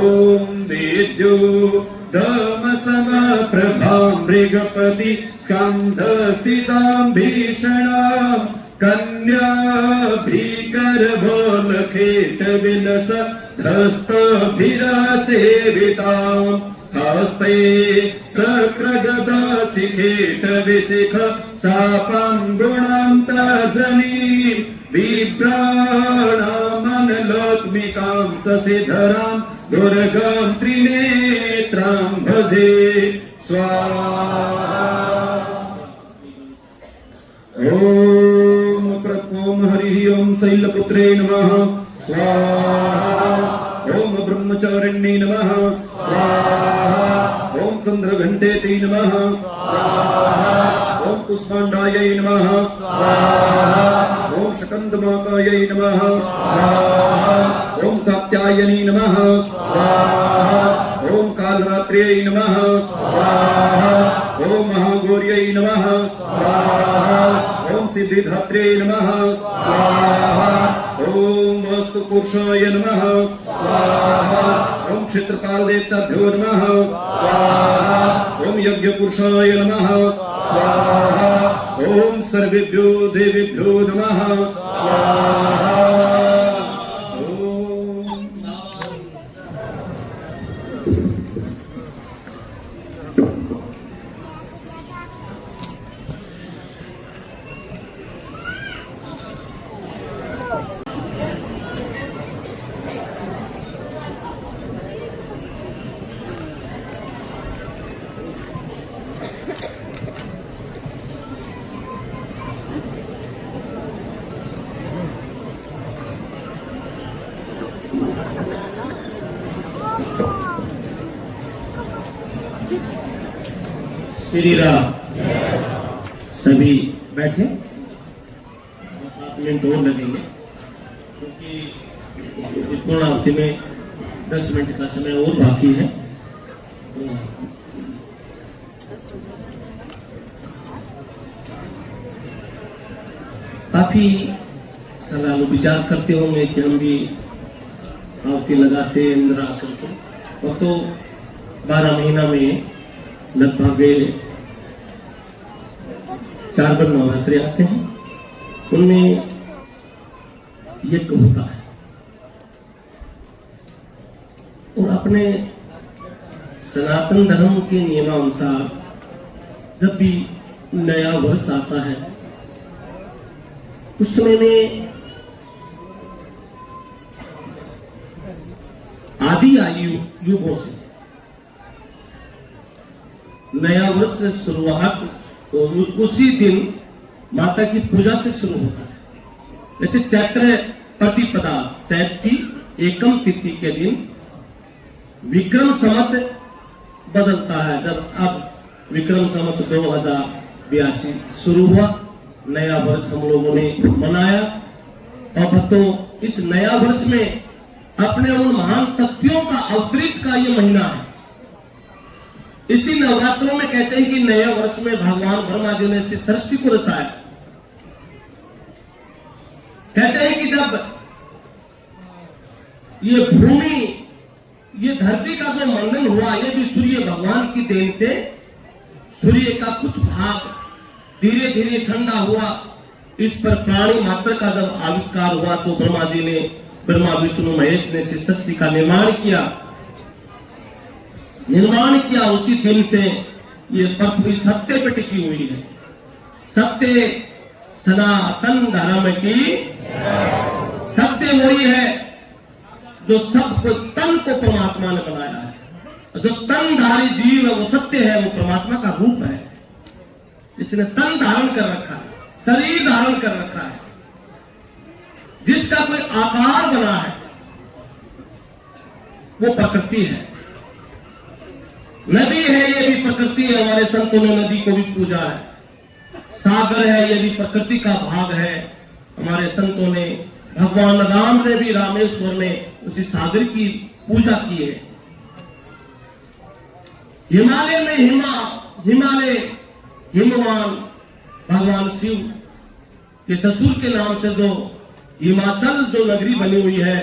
विद्युद्धमसमप्रभां मृगपति स्कन्धस्थितां भीषणां कन्या भीकरभोलखेटविलस धस्तभिरासेवितां हस्ते चक्रगदाशिखेटविशिख शापं गुणां तर्जनीं बिभ्राणामनलोत्मिकां शशिधरां दुर्गां त्रिनेत्रां भजे स्वाहा। ओम हरि ओम ओम शैलपुत्रे नमः स्वाहा ओम ब्रह्मचारिण्ये नमः स्वाहा ओम चंद्रघंटेति नमः स्वाहा ओम पुष्पांडायै नमः स्वाहा ओम शकंदमाकायै नमः स्वाहा ओम कात्यायनी नमः स्वाहा ओम कालरात्र्यै नमः स्वाहा ओम महागौर्यै नमः स्वाहा ओम सिद्धिधात्रे नमः स्वाहा ओम वस्तु पुरुषाय नमः स्वाहा ओम क्षेत्रपाल देवताभ्यो नमः स्वाहा ओम यज्ञ पुरुषाय नमः स्वाहा ओम सर्वेभ्यो देवेभ्यो नमः स्वाहा श्री राम। सभी बैठे। 7 मिनट और लगेंगे क्योंकि पूर्णावधि में 10 मिनट का समय और बाकी है। काफी सलाह विचार करते होंगे कि हम भी आरती लगाते अंदर आकर के, और तो 12 महीना में लगभग 4 बार नवरात्रि आते हैं, उनमें यज्ञ होता है। और अपने सनातन धर्म के नियमानुसार जब भी नया वर्ष आता है उस समय में आदि आयु युगों से नया वर्ष से शुरुआत उसी दिन माता की पूजा से शुरू होता है। जैसे चैत्र प्रतिपदा, चैत्र की एकम तिथि के दिन विक्रम संवत बदलता है। जब अब विक्रम संवत 2082 शुरू हुआ, नया वर्ष हम लोगों ने मनाया। और भक्तों, इस नया वर्ष में अपने उन महान शक्तियों का अवतरित का ये महीना है। इसी नवरात्रों में कहते हैं कि नए वर्ष में भगवान ब्रह्मा जी ने इस सृष्टि को रचाया। कहते हैं कि जब ये भूमि, ये धरती का जो मंडन हुआ, ये भी सूर्य भगवान की देन से सूर्य का कुछ भाग धीरे धीरे ठंडा हुआ। इस पर प्राणी मात्र का जब आविष्कार हुआ तो ब्रह्मा जी ने, ब्रह्मा विष्णु महेश ने इस सृष्टि का निर्माण किया। उसी दिन से ये पृथ्वी सत्य पे टिकी हुई है। सत्य सनातन धर्म की सत्य वही है जो सबको, तन को परमात्मा ने बनाया है। जो तनधारी जीव है वो सत्य है, वो परमात्मा का रूप है। इसने तन धारण कर रखा है, शरीर धारण कर रखा है, जिसका कोई आकार बना है वो प्रकृति है। नदी है, ये भी प्रकृति है। हमारे संतों ने नदी को भी पूजा है। सागर है, ये भी प्रकृति का भाग है। हमारे संतों ने, भगवान राम ने भी रामेश्वर में उसी सागर की पूजा की है। हिमालय में हिमालय हिमवान भगवान शिव के ससुर के नाम से जो हिमाचल जो नगरी बनी हुई है,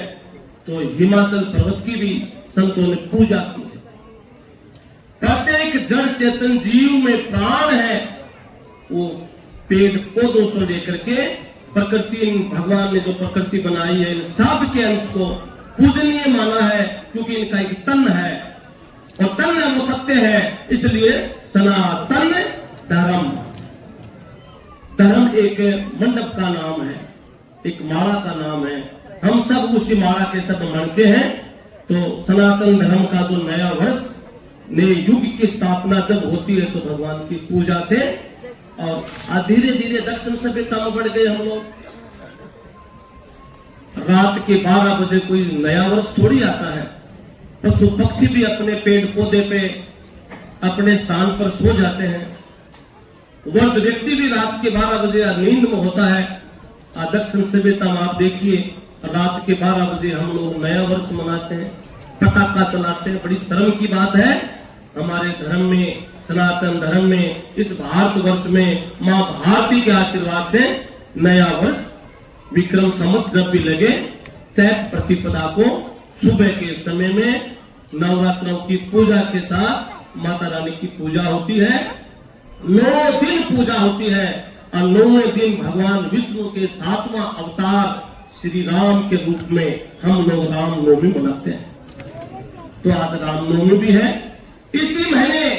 तो हिमाचल पर्वत की भी संतों ने पूजा की है। प्रत्येक जड़ चेतन जीव में प्राण है। वो पेड़ पौधों से लेकर के प्रकृति, भगवान ने जो प्रकृति बनाई है, इन सब के अंश को पूजनीय माना है, क्योंकि इनका एक तन है और तन है वो सत्य है। इसलिए सनातन धर्म, धर्म एक मंडप का नाम है, एक माला का नाम है। हम सब उसी माला के सब मानते हैं। तो सनातन धर्म का जो नया वर्ष ने युग की स्थापना जब होती है तो भगवान की पूजा से, और धीरे धीरे दक्षिण सभ्यता में बढ़ गए हम लोग। रात के 12 बजे कोई नया वर्ष थोड़ी आता है। पशु पक्षी भी अपने पेड़ पौधे पे अपने स्थान पर सो जाते हैं। वृद्ध व्यक्ति भी रात के 12 बजे नींद में होता है। दक्षिण सभ्यता में आप देखिए, रात के 12 बजे हम लोग नया वर्ष मनाते हैं, पटाखा चलाते हैं। बड़ी शर्म की बात है, हमारे धर्म में, सनातन धर्म में, इस भारतवर्ष में मां भारती के आशीर्वाद से नया वर्ष विक्रम संवत जब भी लगे, चैत प्रतिपदा को सुबह के समय में नवरात्रों की पूजा के साथ माता रानी की पूजा होती है। 9 दिन पूजा होती है और 9वें दिन भगवान विष्णु के 7वां अवतार श्री राम के रूप में हम लोग रामनवमी मनाते हैं। तो आज रामनवमी भी है। इसी महीने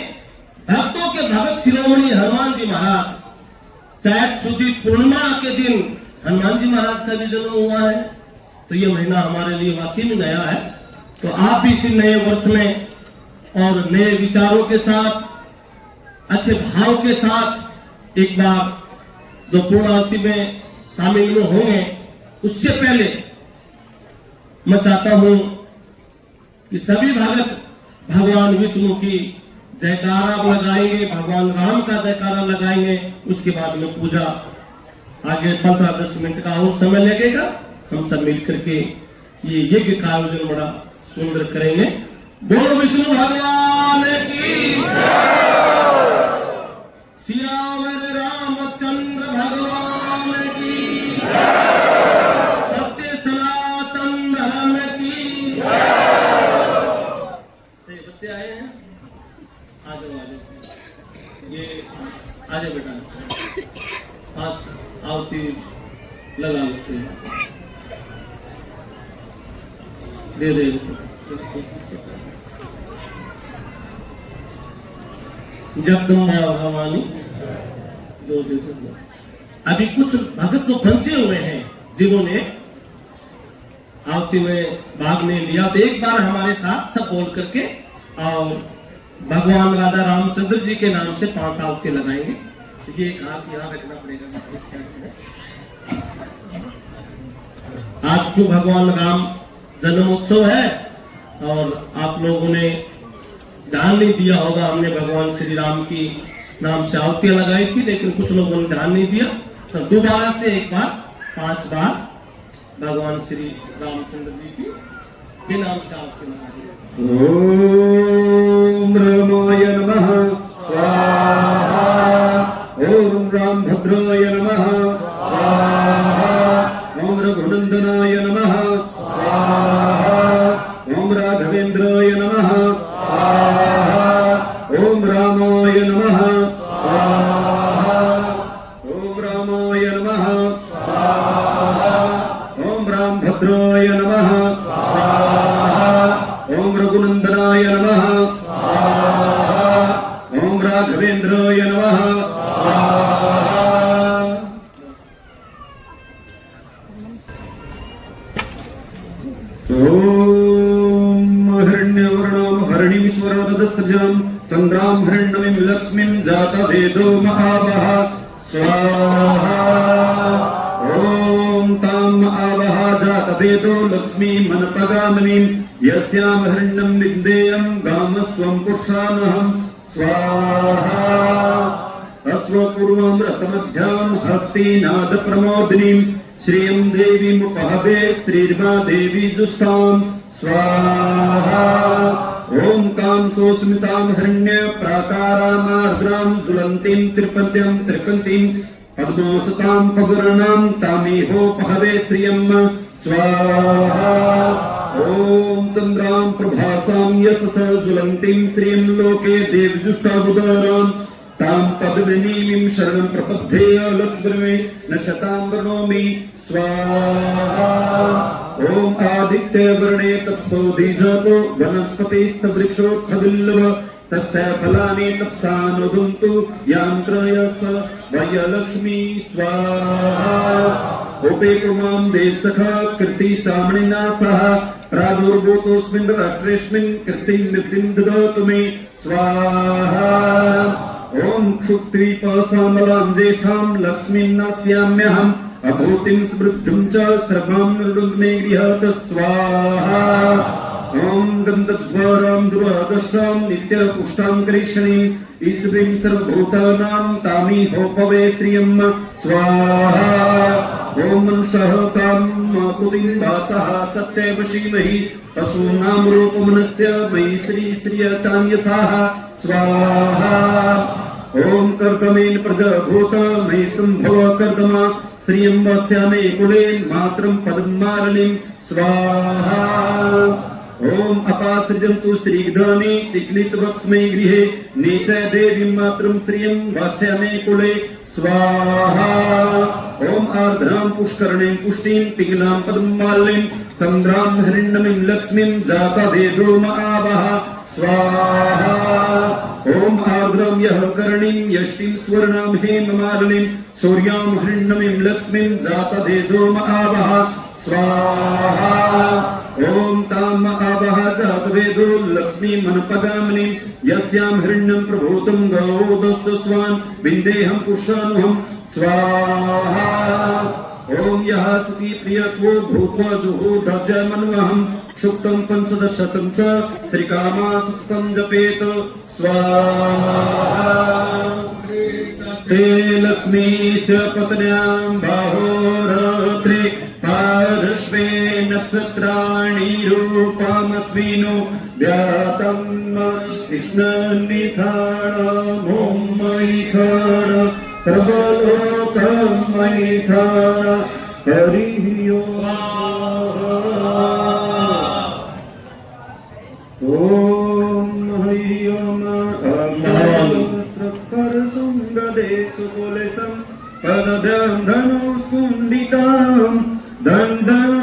भक्तों के भगत शिरोमणि हनुमान जी महाराज, चैत सुदी पूर्णिमा के दिन हनुमान जी महाराज का भी जन्म हुआ है। तो ये महीना हमारे लिए वाकई में नया है। तो आप भी इसी नए वर्ष में और नए विचारों के साथ, अच्छे भाव के साथ एक बार जो पूर्णाहुति में शामिल में होंगे, उससे पहले मैं चाहता हूं कि सभी भगत भगवान विष्णु की जयकारा लगाएंगे, भगवान राम का जयकारा लगाएंगे। उसके बाद में पूजा आगे 15-10 मिनट का और समय लगेगा। हम सब मिलकर के ये यज्ञ का आयोजन बड़ा सुंदर करेंगे। बोलो विष्णु भगवान की, सियावर रामचंद्र भगवान की, सत्य सनातन धर्म की। बच्चे आए हैं, आ जाओ। ये आ जाओ बेटा, आज आवती लगा लेते हैं, दे दे। जब तुम भवानी दो दे दो। अभी कुछ भगत जो बचे हुए हैं, जिन्होंने आवती में भाग नहीं लिया, तो एक बार हमारे साथ सब बोल करके और भगवान राधा रामचंद्र जी के नाम से 5 आवती लगाएंगे। ये एक हाथ यहाँ रखना पड़ेगा। आज क्यों भगवान राम जन्मोत्सव है और आप लोगों ने ध्यान नहीं दिया होगा, हमने भगवान श्री राम की नाम से आवतियां लगाई थी, लेकिन कुछ लोगों ने ध्यान नहीं दिया। तो दोबारा से एक बार 5 बार भगवान श्री रामचंद्र जी के नाम से आवती लगा दी। ओम रामाय नमः स्वाहा, ओम राम भद्राय नमः स्वाहा, ओम रघुनंदनाय नमः स्वाहा, ओम राघवेंद्राय नमः स्वाहा, ओम रामाय नमः स्वाहा, ओम रामाय नमः स्वाहा, ओम राम भद्राय नमः स्वाहा, ओम रघुनंदनाय नमः स्वाहा, ओम राघवेंद्राय नमः स्वाहा। ओम हिरण्यवर्णाम हरिणीश्वरदस्त्रजाम चंद्राम हिरण्यमीं लक्ष्मीं जातवेदो महावः स्वाहा। ओम ताम आवः जातवेदो लक्ष्मी मनपगामिनीं यस्याम हिरण्यं विद्येयं गामस्वं पुरुषानहं स्वाहा। अश्वपूर्वं रथमध्यां हस्तिनाद प्रमोदिनीं श्रियं देवीं उपहवे श्रीर्मा देवी दुस्तां स्वाहा। ओम काम सोस्मितां हिरण्य प्राकारामार्द्रां ज्वलन्तीं त्रिपन्तीं त्रिपन्तीं पद्मोसतां पगुरणां तामेहोपहवे श्रियं स्वाहा। ओम चंद्रां प्रभासां यशसा ज्वलन्तीं श्रियं लोके देवजुष्टाबुधारां तां पद्मिनीं शरणं प्रपद्ये लक्ष्मीर्मे न शतां वृणोमि स्वाहा। ओम आदित्य वर्णे तपसोऽधिजातो वनस्पतिस्तवृक्षोत्थबिल्लव तस्य फलानि तपसानुदन्तु यान्त्रयस्य वयलक्ष्मी स्वाहा। उपेतु मां देवसखा कृति सामणिना सह प्रादुर्भूतोऽस्मिन् रात्रेऽस्मिन् कृतिं नित्यं ददातु मे स्वाहा। ओम क्षुत्रीपसामलां ज्येष्ठां लक्ष्मीं नस्याम्यहम् अभूतिं समृद्धिं च सर्वां नृमे गृहात् स्वाहा ओम गंधद्वारां दुरादशां नित्यपुष्टां करिष्यणीं ईश्वरीं सर्वभूतानां तामी होपवे श्रियं स्वाहा ओम मनसः कामं कुतिं वाचः सत्यं वशीमहि पशूनां रूपमनस्य मयि श्री श्रियतान्यसाः स्वाहा ओम कर्दमेन प्रजाभूत मयि संभव कर्दमा श्रियं वस्यामे कुले मात्रं पद्मारणिं स्वाहा ओम अपासृजन्तु स्त्रीग्धानि चिक्लितवत्स्मै गृहे नीच देवीं मात्रं श्रियं वास्यामे कुले स्वाहा ओम आर्द्रां पुष्करणीं पुष्टिं पिङ्गलां पद्मालिं चन्द्रां हिरण्यमीं लक्ष्मीं जातवेदो महावः स्वाहा ओम आर्द्रां यः करणीं यष्टिं स्वर्णां हेममालिनीं सूर्यां हिरण्यमीं लक्ष्मीं जातवेदो महावः स्वाहा ओम ताम आबह जातवेदो लक्ष्मी मनपगामिनीं यस्यां हिरण्यं प्रभूतं गौदस्य स्वान् विन्देहं पुरुषानुहं स्वाहा ओम यः शुचि प्रियत्वो भूत्वा जुहुर्धज मन्वहं शुक्तं पंचदशतं च श्रीकामा सततं जपेत स्वाहा ते लक्ष्मी च पत्न्यां बाहोरत्रे पार्श्वे नक्षत्राणि रूपमस्मिनो व्यातं कृष्णनिधानमों मयिखाण सर्वलोकं मयिखाण हरिः ओम हरि ओम अक्षरसुन्ददेषु कुलेशं पदं धनुस्कुण्डितां दण्डं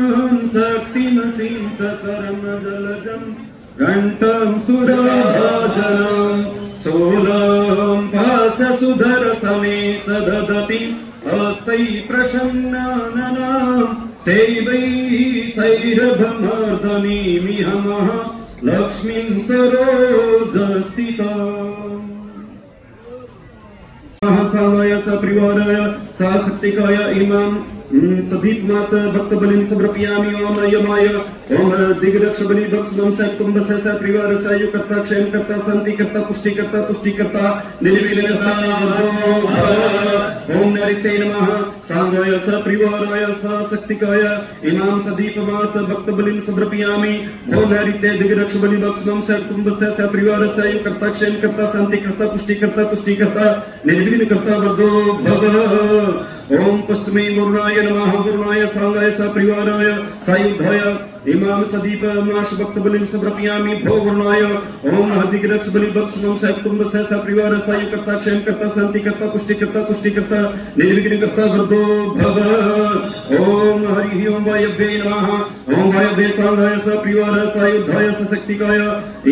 शक्तिमसीं सचरं जलजं घण्टं सुरभाजनं शूलं पाशसुधर समेत ददति हस्तै प्रसन्नानां सेवै सैरभमर्दनीमिहमः लक्ष्मीं सरोजस्थिताम् महासावाय सप्रिवाराय साशक्तिकाय इमां सदीपमास भक्तबलिं समर्पयामि ओम यमाय ओम दिग्दक्ष बलि भक्षणं सकुंभस्य सप्रिवार सायुकर्ता क्षेमकर्ता शान्तिकर्ता पुष्टिकर्ता तुष्टिकर्ता निर्विघ्नकर्ता ओम नरिते नमः सांगाय सप्रिवाराय साशक्तिकाय इमां सदीपमास भक्तबलिं समर्पयामि ओम नरिते दिग्दक्ष बलि भक्षणं सकुंभस्य सप्रिवार सायुकर्ता क्षेमकर्ता शान्तिकर्ता पुष्टिकर्ता तुष्टिकर्ता निर्विघ्नकर्ता वरदो भव ओम पश्चिमे वरुणाय नमः वरुणाय सांगाय सप्रिवाराय सायुधाय इमां सदीपमास भक्तबलिं समर्पयामि भो वरुणाय ओम दिग्दक्ष बलि भक्षणं सकुंभस्य सप्रिवार सायुकर्ता क्षेमकर्ता शान्तिकर्ता पुष्टिकर्ता तुष्टिकर्ता निर्विघ्नकर्ता वरदो भव ओम हरि ओम वायव्ये नमः ओम वायव्ये सांगाय सप्रिवार सायुधाय सशक्तिकाय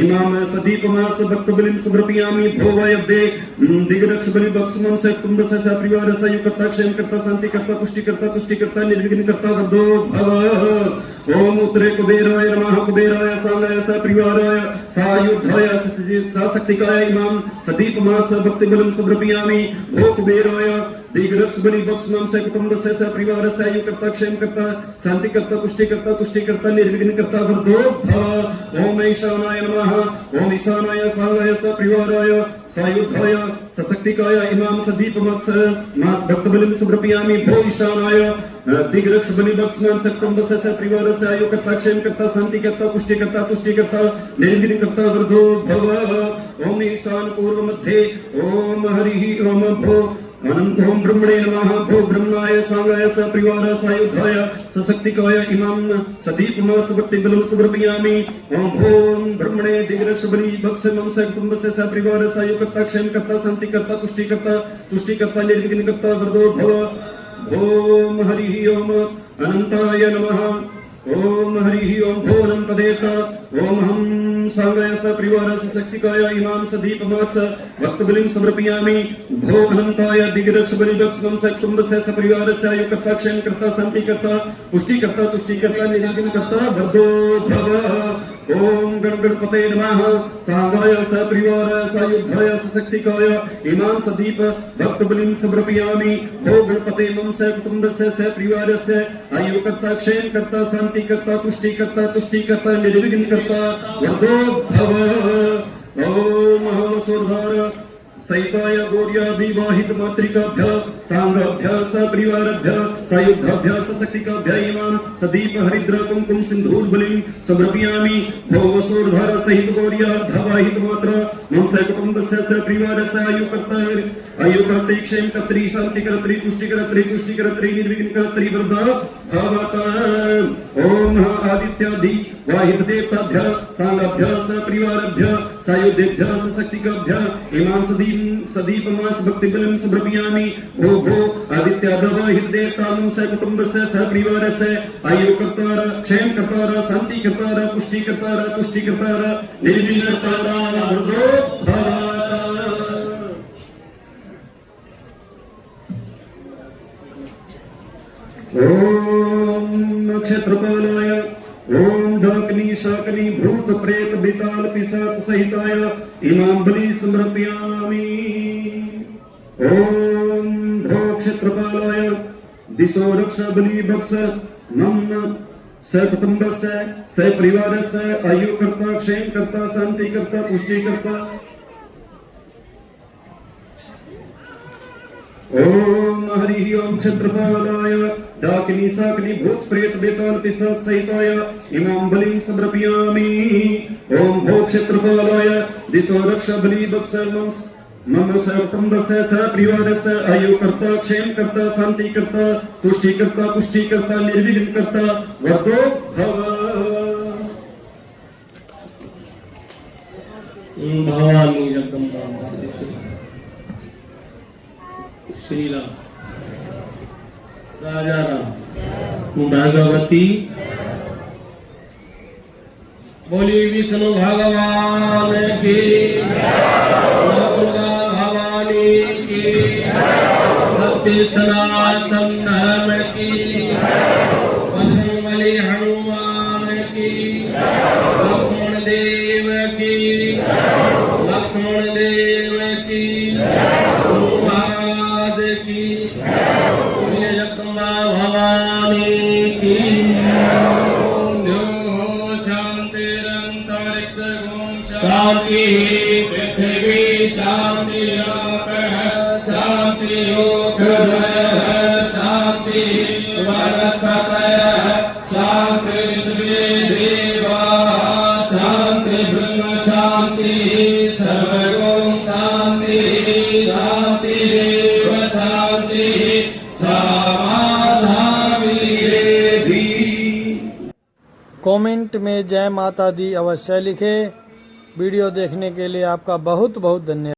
इमां सदीपमास भक्तबलिं समर्पयामि भो वायव्ये दिग्दक्ष बलि भक्षणं सकुंभस्य सप्रिवार सायुकर्ता क्षेमकर्ता शान्तिकर्ता पुष्टिकर्ता तुष्टिकर्ता निर्विघ्नकर्ता वरदो भव ओम उत्तरे कुबेराय नमः कुबेराय सांगाय सप्रिवाराय सायुधाय सशक्तिकाय इमां सदीपमास भक्तबलिं समर्पयामि भो कुबेराय दिग्दक्ष बलि भक्षणं सकुंभस्य सप्रिवार सायुकर्ता क्षेमकर्ता शान्तिकर्ता पुष्टिकर्ता तुष्टिकर्ता निर्विघ्नकर्ता वरदो भव ओम ईशानाय नमः ओम ईशानाय सांगाय सप्रिवाराय सायुधाय सशक्तिकाय इमां सदीपमास भक्तबलिं समर्पयामि भो ईशानाय दिग्दक्ष बलि भक्षणं सकुंभस्य सप्रिवार सायुकर्ता क्षेमकर्ता शान्तिकर्ता पुष्टिकर्ता तुष्टिकर्ता निर्विघ्नकर्ता वरदो भव ओम ईशान पूर्व मध्ये ओम हरि ओम भो अनंतों ब्रह्मणे नमः भो ब्रह्माय सांगाय सप्रिवार सायुधाय सशक्तिकाय इमां सदीपमास भक्तबलिं समर्पयामि ओम भो ब्रह्मणे दिग्दक्ष बलि भक्षणं सकुंभस्य सप्रिवार सायुकर्ता क्षेमकर्ता शान्तिकर्ता पुष्टिकर्ता तुष्टिकर्ता निर्विघ्नकर्ता वरदो भव ओम हरि ओम अनंताय नमः ओम हरि ओम भो अनंतदेवता ओम हम सांगाय सप्रिवार सशक्तिकाय इमां सदीपमास भक्तबलिं समर्पयामि भो अनंताय दिग्दक्ष बलि भक्षणं सकुंभस्य सप्रिवार सायुकर्ता क्षेमकर्ता शान्तिकर्ता पुष्टिकर्ता तुष्टिकर्ता निर्विघ्नकर्ता वरदो भव ओम गणपते नमः सांगाय सपरिवाराय सायुधाय सशक्तिकाय इमां सदीप भक्तबलिं समर्पयामि ओ गणपते मम सकुटुम्बस्य सपरिवारस्य आयुकर्ता क्षेमकर्ता शान्तिकर्ता तुष्टिकर्ता निर्विघ्नकर्ता वरदो भव ओम महावसुर्धार सहिताय गौर्या विवाहित मातृकाभ्य सांगाभ्य सपरिवारभ्य सायुधाभ्य सशक्तिकाभ्य इमां सदीप हरिद्रा कुमकुम सिंधूर बलिं समर्पयामि भो वसुर्धार सहित गौर्या धवाहित मात्रा मम सकुटुम्बस्य सपरिवारस्य आयुकर्ते क्षेमकर्त्री शान्तिकर्त्री तुष्टिकर्त्री निर्विघ्नकर्त्री वरदा भवत ओम आदित्यादि वाहित देवताभ्य सांगाभ्य सपरिवारभ्य सायुधेभ्य सशक्तिकाभ्य इमां सदीप मास भक्ति बलिं समर्पयामि भो आदित्यादवाहित देवता मम सकुटुम्बस्य सपरिवारस्य आयुकर्तार क्षेमकर्तार शान्तिकर्तार तुष्टिकर्तार निर्विघ्नकर्तार वरदो भव ओम नक्षत्रपालाय ओम डाकनी शाकनी भूत प्रेत बिताल पिशाच सहिताय इमां बलि समर्पयामि ओम भो क्षेत्रपालाय दिशो रक्ष बलि बक्ष मम सकुटुम्बस्य सपरिवारस्य आयुकर्ता क्षेमकर्ता शान्तिकर्ता पुष्टिकर्ता ओम हरि ओम क्षेत्रपालाय डाकिनी शाकिनी भूत प्रेत बेताल पिशाच सहिताय इमां बलिं समर्पयामि ओम भो क्षेत्रपालाय दिशो रक्ष बलि बक्ष मम सकुटुम्बस्य सपरिवारस्य आयुकर्ता क्षेमकर्ता शान्तिकर्ता तुष्टिकर्ता पुष्टिकर्ता निर्विघ्नकर्ता वरदो भव भवानी जगदम्बा श्री राम राजा राम भगवती बोली विष्णु भगवान की दुर्गा भवानी की सत्य सनातन धर्म की बजरंगबली हनुमान की लक्ष्मण देव की महाराज की जगदम्बा भवानी की शांति पृथ्वी शांति शांति शांति वनस्पतयः शांति विश्वेदेवा शांति ब्रह्म शांति सर्वगुण शांति शांति देव शांति सामा शांति। कमेंट में जय माता दी अवश्य लिखें। वीडियो देखने के लिए आपका बहुत बहुत धन्यवाद।